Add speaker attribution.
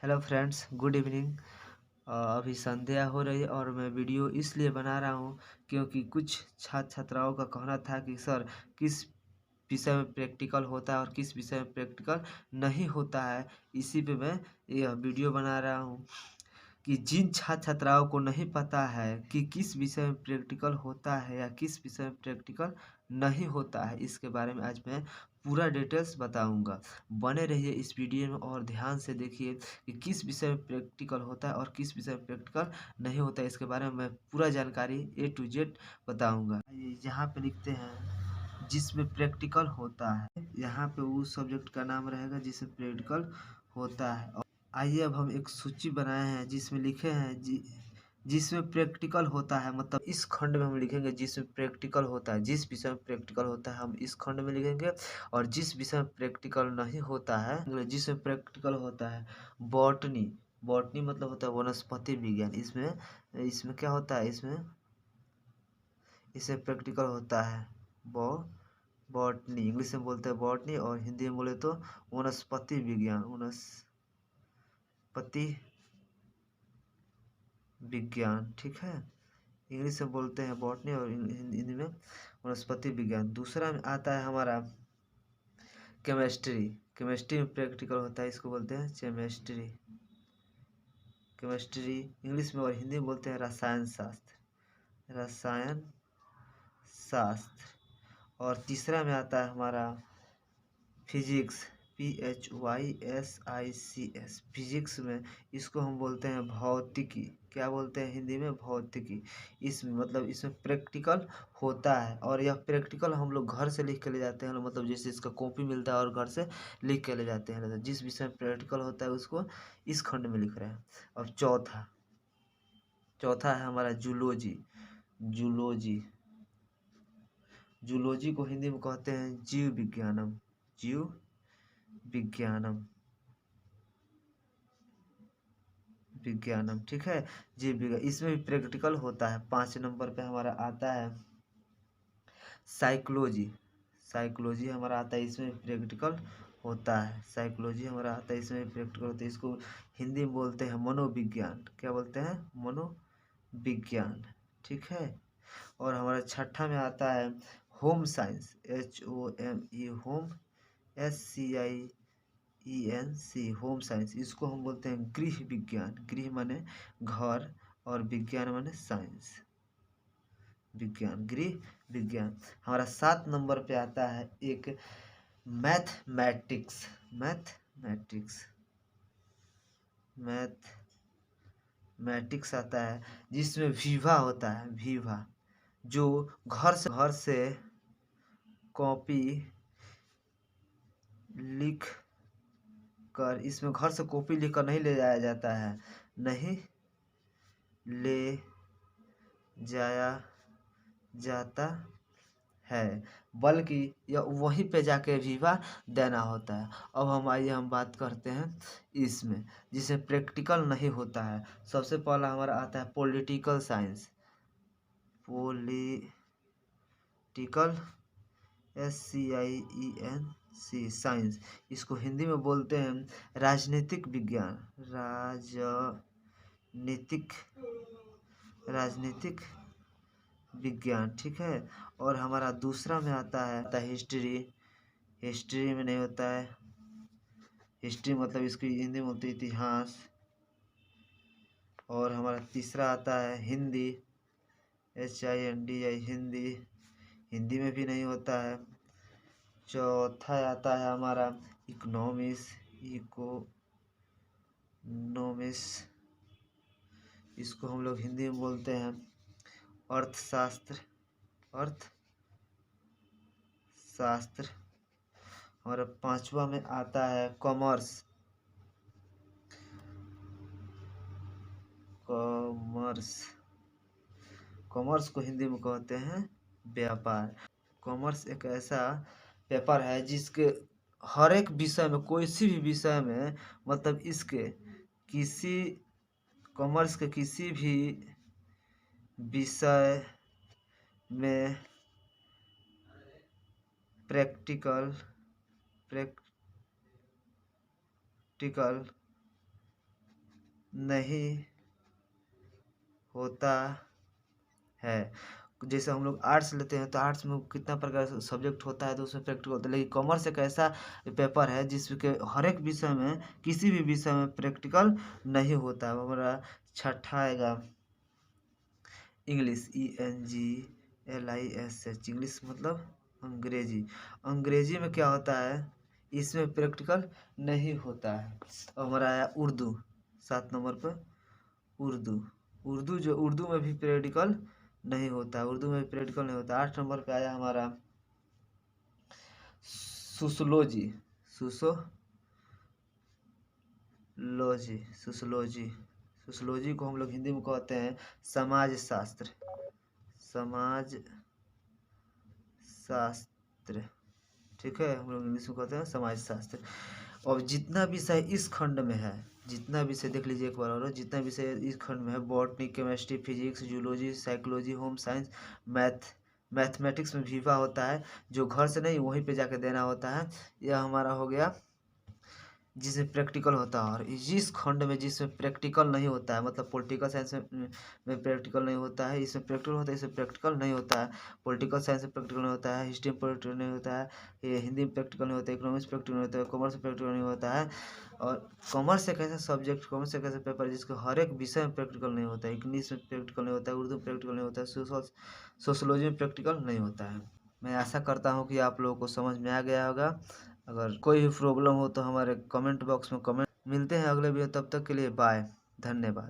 Speaker 1: Hello friends, good evening. अभी संध्या हो रही है और मैं वीडियो इसलिए बना रहा हूँ क्योंकि कुछ छात्र छात्राओं का कहना था कि सर किस विषय में प्रैक्टिकल होता है और किस विषय में प्रैक्टिकल नहीं होता है। इसी पे मैं यह वीडियो बना रहा हूँ कि जिन छात्र छात्राओं को नहीं पता है कि किस विषय में प्रैक्टिकल होता है या किस विषय में प्रैक्टिकल नहीं होता है, इसके बारे में आज मैं पूरा डिटेल्स बताऊंगा। बने रहिए इस वीडियो में और ध्यान से देखिए कि किस विषय में प्रैक्टिकल होता है और किस विषय में प्रैक्टिकल नहीं होता है। इसके बारे में मैं पूरा जानकारी A to Z बताऊंगा। यहाँ पे लिखते हैं जिसमें प्रैक्टिकल होता है, यहाँ पे उस सब्जेक्ट का नाम रहेगा जिसमें प्रैक्टिकल होता है। आइए अब हम एक सूची बनाए हैं जिसमें लिखे हैं जिसमें प्रैक्टिकल होता है, मतलब इस खंड में हम लिखेंगे जिसमें प्रैक्टिकल होता है। जिस विषय में प्रैक्टिकल होता है हम इस खंड में लिखेंगे, और जिस विषय में प्रैक्टिकल नहीं होता है, जिसमें प्रैक्टिकल होता है बॉटनी। बॉटनी मतलब होता है वनस्पति विज्ञान। इसमें इसमें क्या होता है, इसमें प्रैक्टिकल होता है बॉटनी। इंग्लिश में बोलते हैं बॉटनी और हिंदी में बोले तो वनस्पति विज्ञान। वनस्पति विज्ञान, ठीक है। इंग्लिश में बोलते हैं बॉटनी और हिंदी में वनस्पति विज्ञान। दूसरा में आता है हमारा केमिस्ट्री। केमिस्ट्री में प्रैक्टिकल होता है, इसको बोलते हैं केमिस्ट्री। केमिस्ट्री इंग्लिश में और हिंदी में बोलते हैं रसायन शास्त्र। रसायन शास्त्र। और तीसरा में आता है हमारा फिजिक्स। PHYSICS, फिजिक्स में इसको हम बोलते हैं भौतिकी। क्या बोलते हैं हिंदी में? भौतिकी। इसमें मतलब इसमें प्रैक्टिकल होता है, और यह प्रैक्टिकल हम लोग घर से लिख के ले जाते हैं। मतलब जैसे इसका कॉपी मिलता है और घर से लिख के ले जाते हैं। जिस विषय में प्रैक्टिकल होता है उसको इस खंड में लिख रहे हैं। अब चौथा है हमारा जूलॉजी। जूलॉजी जूलॉजी को हिंदी में कहते हैं जीव विज्ञानम। जीव विज्ञानम विज्ञानम, ठीक है। जीव विज्ञान, इसमें भी प्रैक्टिकल होता है। 5 नंबर पे हमारा आता है साइकोलॉजी। साइकोलॉजी हमारा आता है, इसमें प्रैक्टिकल होता है। साइकोलॉजी हमारा आता है, इसमें प्रैक्टिकल होता है। इसको हिंदी में बोलते हैं मनोविज्ञान। क्या बोलते हैं? मनोविज्ञान, ठीक है। और हमारा छठा में आता है home science. HOME, home, SCIENC, home science. इसको हम बोलते हैं गृह विज्ञान। गृह माने घर और विज्ञान माने साइंस। विज्ञान, गृह विज्ञान। हमारा 7 नंबर पे आता है एक मैथमेटिक्स। मैथमेटिक्स मैथमेटिक्स आता है, जिसमें विभा होता है। विभा जो घर से कॉपी लिख कर, इसमें घर से कॉपी लिख कर नहीं ले जाया जाता है। नहीं ले जाया जाता है, बल्कि यह वहीं पे जाके विवा देना होता है। अब हम बात करते हैं इसमें जिसे प्रैक्टिकल नहीं होता है। सबसे पहला हमारा आता है political science. Political, SCIENC, science. इसको हिंदी में बोलते हैं राजनीतिक विज्ञान। राजनीतिक विज्ञान, ठीक है। और हमारा दूसरा में आता है हिस्ट्री। हिस्ट्री में नहीं होता है। हिस्ट्री मतलब इसकी हिंदी में होती है इतिहास। और हमारा तीसरा आता है हिंदी। HINDI, हिंदी। हिंदी में भी नहीं होता है। चौथा आता है हमारा इकोनॉमिक्स। इसको हम लोग हिंदी में बोलते हैं अर्थशास्त्र। अर्थशास्त्र। और 5वां में आता है कॉमर्स। कॉमर्स को हिंदी में कहते हैं व्यापार। कॉमर्स एक ऐसा पेपर है जिसके हर एक विषय में, कोई सी भी विषय में, मतलब इसके किसी कॉमर्स के किसी भी विषय में प्रैक्टिकल नहीं होता है। जैसे हम लोग आर्ट्स लेते हैं तो आर्ट्स में कितना प्रकार का सब्जेक्ट होता है तो उसमें प्रैक्टिकल होता है, लेकिन कॉमर्स एक ऐसा पेपर है जिसके हर एक विषय में किसी भी विषय में प्रैक्टिकल नहीं होता है। हमारा छठा आएगा इंग्लिश, ENGLISH, इंग्लिश मतलब अंग्रेजी। अंग्रेजी में क्या होता है, इसमें प्रैक्टिकल नहीं होता है। और हमारा आया उर्दू 7 नंबर पर। उर्दू, उर्दू में भी प्रैक्टिकल नहीं होता है, उर्दू में भी प्रैक्टिकल नहीं होता। 8 नंबर पे आया हमारा सोशोलॉजी। सोशोलॉजी सोशोलॉजी सोशोलॉजी को हम लोग हिंदी में कहते हैं समाज शास्त्र। समाज शास्त्र, ठीक है, हम लोग इंग्लिश में कहते हैं समाज शास्त्र। और जितना विषय इस खंड में है, जितना विषय देख लीजिए एक बार और, जितना विषय इस खंड में है, botany, chemistry, physics, zoology, psychology, home science, mathematics में विवा होता है, जो घर से नहीं वहीं पे जाके देना होता है। यह हमारा हो गया जिसमें प्रैक्टिकल होता है। और जिस खंड में जिसमें प्रैक्टिकल नहीं होता है, मतलब पॉलिटिकल साइंस में प्रैक्टिकल नहीं होता है, इसमें प्रैक्टिकल होता है, इसमें प्रैक्टिकल नहीं होता है। पॉलिटिकल साइंस में प्रैक्टिकल नहीं होता है, हिस्ट्री में प्रैक्टिकल नहीं होता है, ये हिंदी में प्रैक्टिकल नहीं होता है, इकोनॉमिक्स प्रैक्टिकल नहीं होता है, कॉमर्स में प्रैक्टिकल नहीं होता है। और कॉमर्स एक ऐसा सब्जेक्ट, कॉमर्स एक ऐसा पेपर जिसके हर एक विषय में प्रैक्टिकल नहीं होता है। इंग्लिश में प्रैक्टिकल नहीं होता है, उर्दू में प्रैक्टिकल नहीं होता है, सोशोलॉजी में प्रैक्टिकल नहीं होता है। मैं आशा करता हूँ कि आप लोगों को समझ में आ गया होगा। अगर कोई भी प्रॉब्लम हो तो हमारे कमेंट बॉक्स में कमेंट। मिलते हैं अगले वीडियो, तब तक के लिए बाय, धन्यवाद।